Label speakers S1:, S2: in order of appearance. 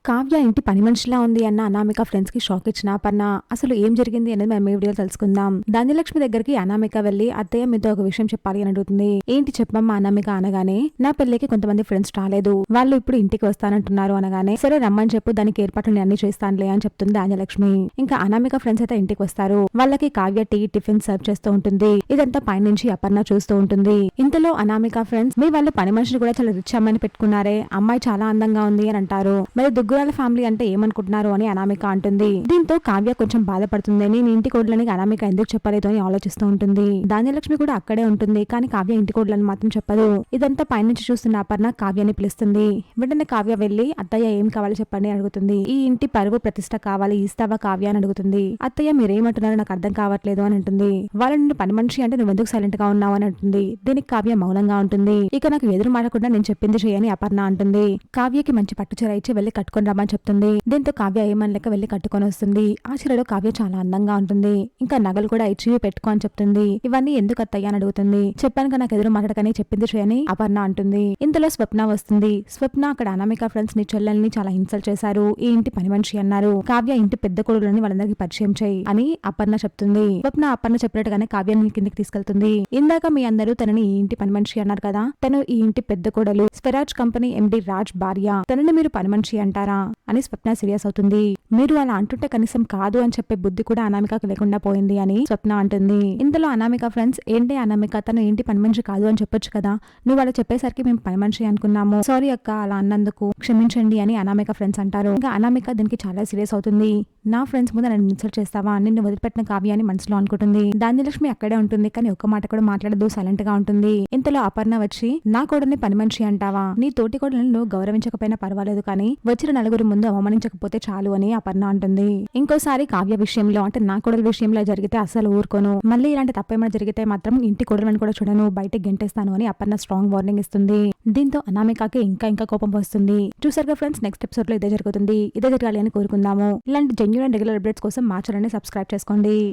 S1: కావ్య ఇంటి పని మనిషిలా ఉంది అన్న అనామిక ఫ్రెండ్స్ కి షాక్ ఇచ్చిన అపర్ణ అసలు ఏం జరిగింది అనేది మనం ఈ వీడియోలో తెలుసుకుందాం. ధాన్యలక్ష్మి దగ్గరికి అనామిక వెళ్లి అత్తయ్య మీతో ఒక విషయం చెప్పాలి అని అడుగుతుంది. ఏంటి చెప్పమ్మా అనామిక అనగానే, నా పెళ్లికి కొంతమంది ఫ్రెండ్స్ రాలేదు, వాళ్ళు ఇప్పుడు ఇంటికి వస్తానంటున్నారు అనగానే, సరే రమ్మని చెప్పు, దానికి ఏర్పాట్లు అన్ని చేస్తానులే అని చెప్తుంది ధాన్యలక్ష్మి. ఇంకా అనామిక ఫ్రెండ్స్ అయితే ఇంటికి వస్తారు. వాళ్ళకి కావ్య టీ టిఫిన్ సర్వ్ చేస్తూ ఉంటుంది. ఇదంతా పైనుంచి అపర్ణ చూస్తూ ఉంటుంది. ఇంతలో అనామిక ఫ్రెండ్స్, మీ వాళ్ళు పని మనిషిని కూడా చాలా రిచ్ అమ్మాయిని పెట్టుకున్నారే, అమ్మాయి చాలా అందంగా ఉంది అని అంటారు. మరి దుగ్గురాల ఫ్యామిలీ అంటే ఏమనుకుంటున్నారు అని అనామిక అంటుంది. దీంతో కావ్య కొంచెం బాధపడుతుంది. నేను ఇంటి కోడలని అనామిక ఎందుకు చెప్పలేదు అని ఆలోచిస్తూ ఉంటుంది. ధాన్యలక్ష్మి కూడా అక్కడే ఉంటుంది, కానీ కావ్య ఇంటి కోడలని మాత్రం చెప్పదు. ఇదంతా పైనుంచి చూస్తున్న అపర్ణ కావ్యాన్ని పిలుస్తుంది. వెంటనే కావ్య వెళ్లి, అత్తయ్య ఏం కావాలో చెప్పండి అడుగుతుంది. ఈ ఇంటి పరువు ప్రతిష్ట కావాలి, ఇస్తావా కావ్య అని అడుగుతుంది. అత్తయ్య మీరేమంటున్నారో నాకు అర్థం కావట్లేదు అని అంటుంది. వాళ్ళ నిన్ను పని మనిషి అంటే నువ్వు ఎందుకు సైలెంట్ గా ఉన్నావు అని అంటుంది. దీనికి కావ్య మౌనంగా ఉంటుంది. ఇక నాకు ఎదురు మాటకుండా నేను చెప్పింది చేయని అపర్ణ అంటుంది. కావ్యకి మంచి పట్టు చీర ఇచ్చి వెళ్లి కట్టుకొని రమ్మని చెప్తుంది. దీంతో కావ్య ఏమనలేక వెళ్లి కట్టుకొని వస్తుంది. ఆ చీరలో కావ్య చాలా అందంగా ఉంటుంది. ఇంకా నగలు కూడా ఇచ్చి పెట్టుకో అని చెప్తుంది. ఇవన్నీ ఎందుకు అత్తయ్య అని అడుగుతుంది. చెప్పాను కదా నాకు ఎదురు మాట్లాడకని, చెప్పింది చేయని అపర్ణ అంటుంది. ఇంతలో స్వప్న వస్తుంది. స్వప్న అక్కడ అనామిక ఫ్రెండ్స్ ని చెల్లెల్ని చాలా ఇన్సల్ట్ చేశారు, ఈ ఇంటి పని మనిషి అన్నారు, కావ్య ఇంటి పెద్ద కొడుకులని వాళ్ళందరికీ పరిచయం చేయి అని అపర్ణ చెప్తుంది. స్వప్న అపర్ణ చెప్పినట్టుగానే కావ్యాన్ని కిందికి తీసుకెళ్తుంది. ఇందాక మీ అందరూ తనని ఈ ఇంటి పని మనిషి అన్నారు కదా, తను ఈ ఇంటి పెద్ద కొడలు, స్వరాజ్ కంపెనీ ఎండి రాజ్ భార్య, తనని మీరు పని మనిషి అంటారా అని స్వప్న సీరియస్ అవుతుంది. మీరు అలా అంటుంటే కనీసం కాదు అని చెప్పే బుద్ధి కూడా అనామికకు లేకుండా పోయింది అని స్వప్న అంటుంది. ఇంతలో అనామిక ఫ్రెండ్స్, ఏంటి అనామిక, తను ఏంటి పని మనిషి కాదు అని చెప్పొచ్చు కదా, నువ్వు అలా చెప్పేసరికి మేము పని మనిషి అనుకున్నాము, సారీ అక్క అలా అన్నందుకు క్షమించండి అని అనామిక ఫ్రెండ్స్ అంటారు. ఇంకా అనామిక దీనికి చాలా సీరియస్ అవుతుంది. నా ఫ్రెండ్స్ ముందు నన్ను ఇన్సల్ట్ చేస్తావా, నిన్ను వదిలిపెట్టిన కావ్య అని మనసులో అనుకుంటుంది. ధాన్యలక్ష్మి అక్కడే ఉంటుంది, కానీ ఒక్క మాట కూడా మాట్లాడదు, సైలెంట్ గా ఉంటుంది. ఇంతలో అపర్ణ వచ్చి, నా కోడని పని మనిషి అంటావా, నీ తోటి కోడలను నువ్వు గౌరవించకపోయినా పర్వాలేదు, కానీ వచ్చిన నలుగురు ముందు అవమానించకపోతే చాలు అని అపర్ణ అంటుంది. ఇంకోసారి కావ్య విషయంలో అంటే నా కోడల విషయంలో జరిగితే అసలు ఊరుకోను, మళ్ళీ ఇలాంటి తప్పేమైనా జరిగితే మాత్రం ఇంటి కోడలని కూడా చూడను, బయటకు గెంటేస్తాను అని అపర్ణ స్ట్రాంగ్ వార్నింగ్ ఇస్తుంది. దీంతో అనామికకి ఇంకా కోపం వస్తుంది. చూసారుగా ఫ్రెండ్స్, నెక్స్ట్ ఎపిసోడ్ లో ఇదే జరుగుతుంది. ఇదే జరగాలి అని కోరుకుందాము. ఇలాంటి జెన్యూన్ అండ్ రెగ్యులర్ అప్డేట్స్ కోసం మా ఛానల్ ని సబ్స్క్రైబ్ చేసుకోండి.